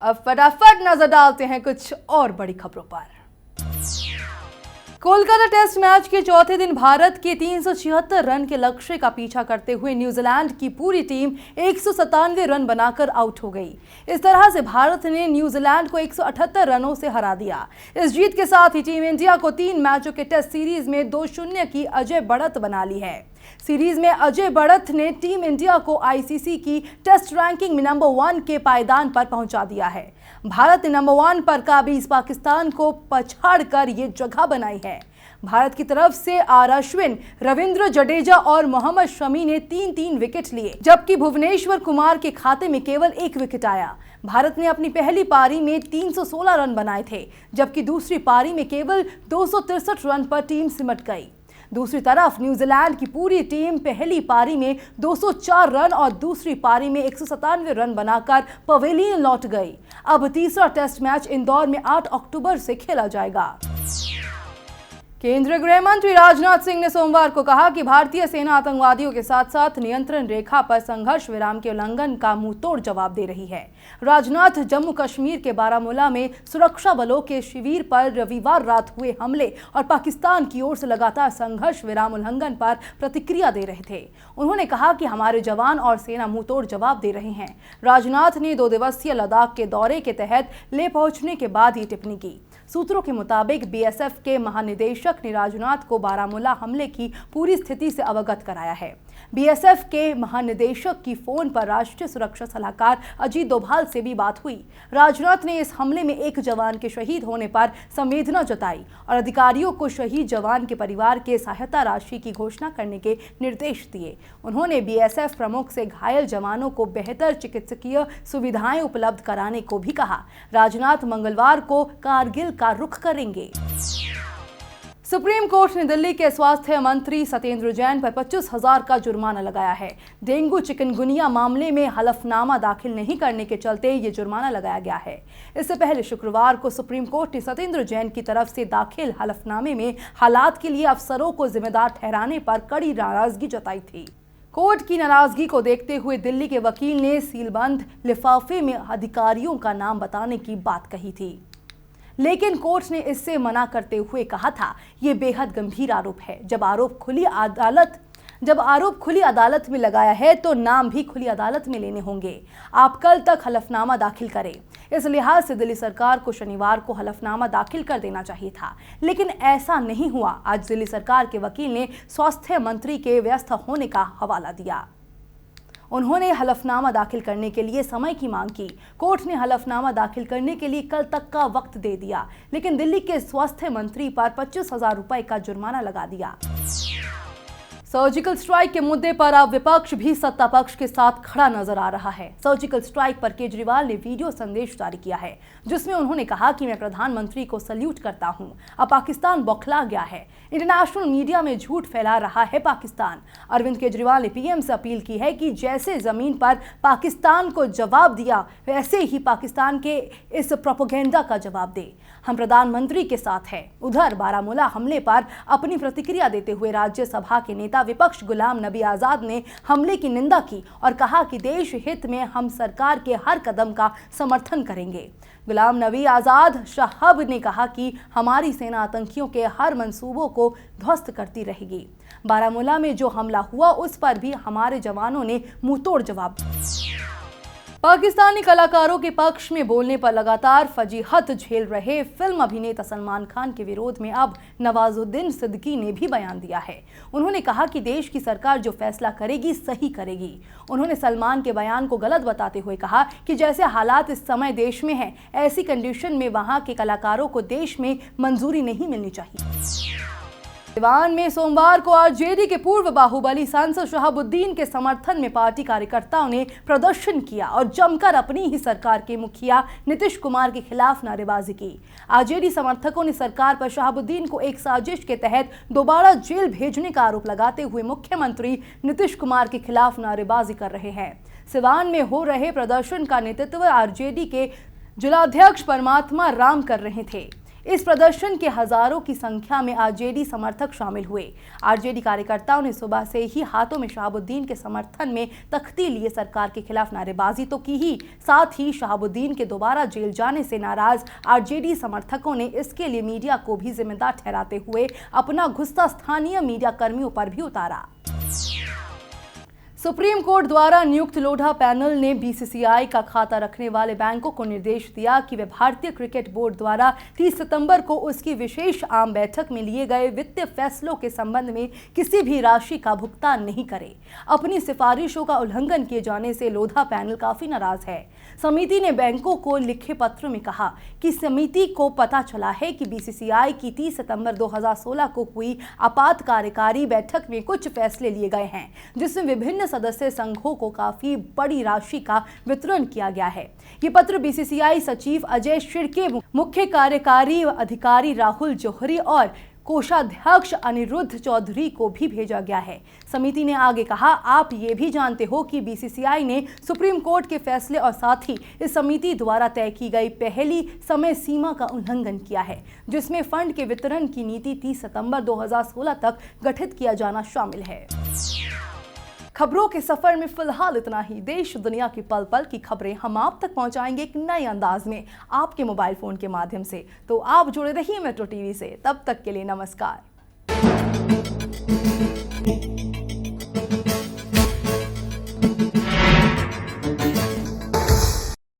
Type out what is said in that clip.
अब फटाफट नजर डालते हैं कुछ और बड़ी खबरों पर। कोलकाता टेस्ट मैच के चौथे दिन भारत के 376 रन के लक्ष्य का पीछा करते हुए न्यूजीलैंड की पूरी टीम 197 रन बनाकर आउट हो गई। इस तरह से भारत ने न्यूजीलैंड को 178 रनों से हरा दिया। इस जीत के साथ ही टीम इंडिया को 3 मैचों के टेस्ट सीरीज में 2-0 की अजय बढ़त बना ली है। सीरीज में अजय बढ़त ने टीम इंडिया को आईसीसी की टेस्ट रैंकिंग में नंबर 1 के पायदान पर पहुंचा दिया है। भारत ने नंबर 1 पर काबिज पाकिस्तान को पछाड़कर ये जगह बनाई है। भारत की तरफ से आर अश्विन, रविंद्र जडेजा और मोहम्मद शमी ने 3-3 विकेट लिए, जबकि भुवनेश्वर कुमार के खाते में केवल 1 विकेट आया। भारत ने अपनी पहली पारी में 316 रन बनाए थे, जबकि दूसरी पारी में केवल 263 रन पर टीम सिमट गई। दूसरी तरफ न्यूजीलैंड की पूरी टीम पहली पारी में 204 रन और दूसरी पारी में 197 रन बनाकर पवेलियन लौट गई। अब तीसरा टेस्ट मैच इंदौर में 8 अक्टूबर से खेला जाएगा। केंद्रीय गृह मंत्री राजनाथ सिंह ने सोमवार को कहा कि भारतीय सेना आतंकवादियों के साथ साथ नियंत्रण रेखा पर संघर्ष विराम के उल्लंघन का मुंहतोड़ जवाब दे रही है। राजनाथ जम्मू कश्मीर के बारामूला में सुरक्षा बलों के शिविर पर रविवार रात हुए हमले और पाकिस्तान की ओर से लगातार संघर्ष विराम उल्लंघन पर प्रतिक्रिया दे रहे थे। उन्होंने कहा कि हमारे जवान और सेना मुंहतोड़ जवाब दे रहे हैं। राजनाथ ने 2 दिवसीय लद्दाख के दौरे के तहत लेह पहुंचने के बाद ये टिप्पणी की। सूत्रों के मुताबिक बीएसएफ के महानिदेशक ने राजनाथ को बारामूला हमले की पूरी स्थिति से अवगत कराया है। बीएसएफ के महानिदेशक की फोन पर राष्ट्रीय सुरक्षा सलाहकार अजीत डोभाल से भी बात हुई। राजनाथ ने इस हमले में 1 जवान के शहीद होने पर संवेदना जताई और अधिकारियों को शहीद जवान के परिवार के सहायता राशि की घोषणा करने के निर्देश दिए। उन्होंने बीएसएफ प्रमुख से घायल जवानों को बेहतर चिकित्सकीय सुविधाएं उपलब्ध कराने को भी कहा। राजनाथ मंगलवार को कारगिल का रुख करेंगे। सुप्रीम कोर्ट ने दिल्ली के स्वास्थ्य मंत्री सत्येंद्र जैन पर 25,000 का जुर्माना लगाया है। डेंगू चिकनगुनिया मामले में हलफनामा दाखिल नहीं करने के चलते ये जुर्माना लगाया गया है। इससे पहले शुक्रवार को सुप्रीम कोर्ट ने सत्येंद्र जैन की तरफ से दाखिल हलफनामे में हालात के लिए अफसरों को जिम्मेदार ठहराने पर कड़ी नाराजगी जताई थी। कोर्ट की नाराजगी को देखते हुए दिल्ली के वकील ने सीलबंद लिफाफे में अधिकारियों का नाम बताने की बात कही थी, लेकिन कोर्ट ने इससे मना करते हुए कहा था ये बेहद गंभीर आरोप है। जब आरोप खुली अदालत में लगाया है तो नाम भी खुली अदालत में लेने होंगे। आप कल तक हलफनामा दाखिल करें। इस लिहाज से दिल्ली सरकार को शनिवार को हलफनामा दाखिल कर देना चाहिए था, लेकिन ऐसा नहीं हुआ। आज दिल्ली सरकार के वकील ने स्वास्थ्य मंत्री के व्यस्त होने का हवाला दिया। उन्होंने हलफनामा दाखिल करने के लिए समय की मांग की। कोर्ट ने हलफनामा दाखिल करने के लिए कल तक का वक्त दे दिया, लेकिन दिल्ली के स्वास्थ्य मंत्री पर 25,000 रुपए का जुर्माना लगा दिया। सर्जिकल स्ट्राइक के मुद्दे पर अब विपक्ष भी सत्ता पक्ष के साथ खड़ा नजर आ रहा है। सर्जिकल स्ट्राइक पर केजरीवाल ने वीडियो संदेश जारी किया है, जिसमें उन्होंने कहा कि मैं प्रधानमंत्री को सल्यूट करता हूं। अब पाकिस्तान बौखला गया है। इंटरनेशनल मीडिया में झूठ फैला रहा है पाकिस्तान। अरविंद केजरीवाल ने पीएम से अपील की है कि जैसे जमीन पर पाकिस्तान को जवाब दिया, वैसे ही पाकिस्तान के इस प्रोपेगेंडा का जवाब दे। हम प्रधानमंत्री के साथ हैं। उधर बारामूला हमले पर अपनी प्रतिक्रिया देते हुए राज्यसभा के नेता विपक्ष गुलाम नबी आजाद ने हमले की निंदा की और कहा कि देश हित में हम सरकार के हर कदम का समर्थन करेंगे। गुलाम नबी आजाद साहब ने कहा कि हमारी सेना आतंकियों के हर मंसूबों को ध्वस्त करती रहेगी। बारामूला में जो हमला हुआ उस पर भी हमारे जवानों ने मुंहतोड़ जवाब दिया। पाकिस्तानी कलाकारों के पक्ष में बोलने पर लगातार फजीहत झेल रहे फिल्म अभिनेता सलमान खान के विरोध में अब नवाजुद्दीन सिद्दीकी ने भी बयान दिया है। उन्होंने कहा कि देश की सरकार जो फैसला करेगी सही करेगी। उन्होंने सलमान के बयान को गलत बताते हुए कहा कि जैसे हालात इस समय देश में हैं, ऐसी कंडीशन में वहां के कलाकारों को देश में मंजूरी नहीं मिलनी चाहिए। सिवान में सोमवार को आरजेडी के पूर्व बाहुबली सांसद शहाबुद्दीन के समर्थन में पार्टी कार्यकर्ताओं ने प्रदर्शन किया और जमकर अपनी ही सरकार के मुखिया नीतीश कुमार के खिलाफ नारेबाजी की। आरजेडी समर्थकों ने सरकार पर शहाबुद्दीन को एक साजिश के तहत दोबारा जेल भेजने का आरोप लगाते हुए मुख्यमंत्री नीतीश कुमार के खिलाफ नारेबाजी कर रहे हैं। सिवान में हो रहे प्रदर्शन का नेतृत्व आरजेडी के जिलाध्यक्ष परमात्मा राम कर रहे थे। इस प्रदर्शन के हजारों की संख्या में आरजेडी समर्थक शामिल हुए। आरजेडी कार्यकर्ताओं ने सुबह से ही हाथों में शहाबुद्दीन के समर्थन में तख्ती लिए सरकार के खिलाफ नारेबाजी तो की ही, साथ ही शहाबुद्दीन के दोबारा जेल जाने से नाराज आरजेडी समर्थकों ने इसके लिए मीडिया को भी जिम्मेदार ठहराते हुए अपना गुस्सा स्थानीय मीडिया कर्मियों पर भी उतारा। सुप्रीम कोर्ट द्वारा नियुक्त लोढ़ा पैनल ने बीसीसीआई का खाता रखने वाले बैंकों को निर्देश दिया कि वे भारतीय क्रिकेट बोर्ड द्वारा 30 सितंबर को उसकी विशेष आम बैठक में लिए गए वित्तीय फैसलों के संबंध में किसी भी राशि का भुगतान नहीं करें। अपनी सिफारिशों का उल्लंघन किए जाने से लोढ़ा पैनल काफी नाराज है। समिति ने बैंकों को लिखे पत्र में कहा कि समिति को पता चला है कि बीसीसीआई की 30 सितंबर 2016 को हुई आपात कार्यकारी बैठक में कुछ फैसले लिए गए हैं, जिसमें विभिन्न सदस्य संघों को काफी बड़ी राशि का वितरण किया गया है। ये पत्र बीसीसीआई सचिव अजय शिर्के, मुख्य कार्यकारी अधिकारी राहुल जौहरी और कोषाध्यक्ष अनिरुद्ध चौधरी को भी भेजा गया है। समिति ने आगे कहा, आप ये भी जानते हो कि बीसीसीआई ने सुप्रीम कोर्ट के फैसले और साथ ही इस समिति द्वारा तय की गई पहली समय सीमा का उल्लंघन किया है, जिसमें फंड के वितरण की नीति 30 सितंबर 2016 तक गठित किया जाना शामिल है। खबरों के सफर में फिलहाल इतना ही। देश दुनिया की पल पल की खबरें हम आप तक पहुंचाएंगे एक नए अंदाज में आपके मोबाइल फोन के माध्यम से। तो आप जुड़े रहिए मेट्रो टीवी से। तब तक के लिए नमस्कार।